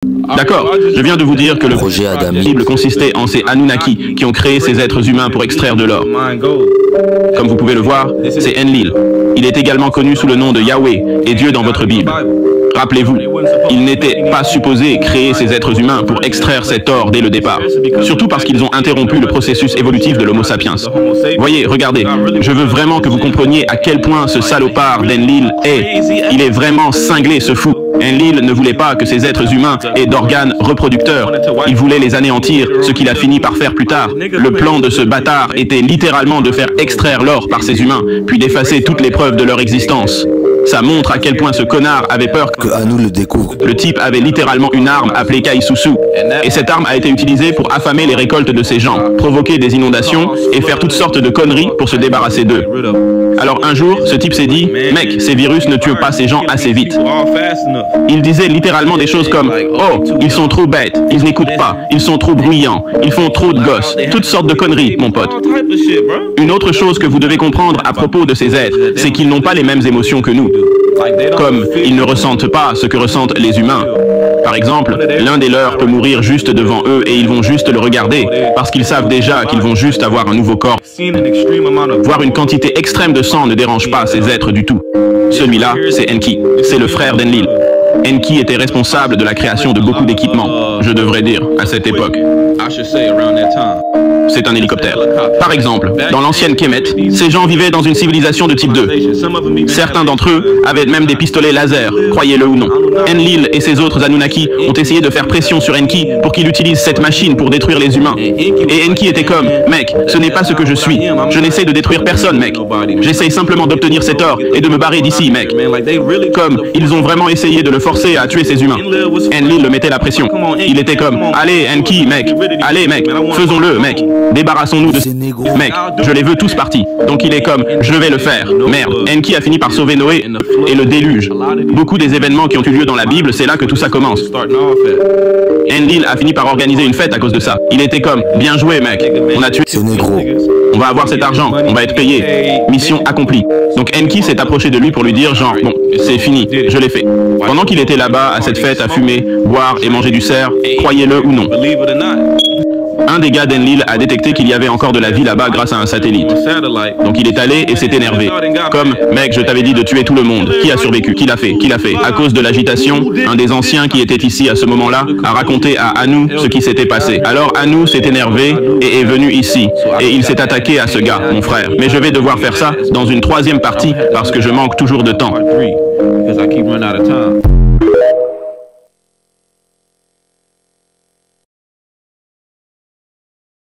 D'accord, je viens de vous dire que le projet Bible consistait en ces Anunnaki qui ont créé ces êtres humains pour extraire de l'or. Comme vous pouvez le voir, c'est Enlil. Il est également connu sous le nom de Yahweh et Dieu dans votre Bible. Rappelez-vous, ils n'étaient pas supposés créer ces êtres humains pour extraire cet or dès le départ. Surtout parce qu'ils ont interrompu le processus évolutif de l'Homo sapiens. Voyez, regardez, je veux vraiment que vous compreniez à quel point ce salopard d'Enlil est. Il est vraiment cinglé, ce fou. Enlil ne voulait pas que ces êtres humains aient d'organes reproducteurs. Il voulait les anéantir, ce qu'il a fini par faire plus tard. Le plan de ce bâtard était littéralement de faire extraire l'or par ces humains, puis d'effacer toutes les preuves de leur existence. Ça montre à quel point ce connard avait peur que Anu le découvre. Le type avait littéralement une arme appelée Kaisusu. Et cette arme a été utilisée pour affamer les récoltes de ces gens, provoquer des inondations et faire toutes sortes de conneries pour se débarrasser d'eux. Alors un jour, ce type s'est dit, mec, ces virus ne tuent pas ces gens assez vite. Il disait littéralement des choses comme, oh, ils sont trop bêtes, ils n'écoutent pas, ils sont trop bruyants, ils font trop de gosses, toutes sortes de conneries, mon pote. Une autre chose que vous devez comprendre à propos de ces êtres, c'est qu'ils n'ont pas les mêmes émotions que nous. Comme ils ne ressentent pas ce que ressentent les humains. Par exemple, l'un des leurs peut mourir juste devant eux et ils vont juste le regarder parce qu'ils savent déjà qu'ils vont juste avoir un nouveau corps. Voir une quantité extrême de sang ne dérange pas ces êtres du tout. Celui-là, c'est Enki. C'est le frère d'Enlil. Enki était responsable de la création de beaucoup d'équipements, je devrais dire, à cette époque. C'est un hélicoptère. Par exemple, dans l'ancienne Kemet, ces gens vivaient dans une civilisation de type 2. Certains d'entre eux avaient même des pistolets laser, croyez-le ou non. Enlil et ses autres Anunnaki ont essayé de faire pression sur Enki pour qu'il utilise cette machine pour détruire les humains. Et Enki était comme, mec, ce n'est pas ce que je suis. Je n'essaie de détruire personne, mec. J'essaye simplement d'obtenir cet or et de me barrer d'ici, mec. Comme, ils ont vraiment essayé de le forcer à tuer ces humains. Enlil le mettait la pression. Il était comme, allez Enki, mec. Allez, mec, faisons-le, mec. Débarrassons-nous de ces négros. Mec, je les veux tous partis. Donc il est comme, je vais le faire. Merde, Enki a fini par sauver Noé et le déluge. Beaucoup des événements qui ont eu lieu dans la Bible, c'est là que tout ça commence. Enlil a fini par organiser une fête à cause de ça. Il était comme, bien joué mec, on a tué ces négros. On va avoir cet argent, on va être payé. Mission accomplie. Donc Enki s'est approché de lui pour lui dire genre, bon, c'est fini, je l'ai fait. Pendant qu'il était là-bas à cette fête à fumer, boire et manger du cerf, croyez-le ou non. Un des gars d'Enlil a détecté qu'il y avait encore de la vie là-bas grâce à un satellite. Donc il est allé et s'est énervé. Comme, mec, je t'avais dit de tuer tout le monde. Qui a survécu? Qui l'a fait? Qui l'a fait? À cause de l'agitation, un des anciens qui était ici à ce moment-là a raconté à Anu ce qui s'était passé. Alors Anu s'est énervé et est venu ici. Et il s'est attaqué à ce gars, mon frère. Mais je vais devoir faire ça dans une troisième partie parce que je manque toujours de temps.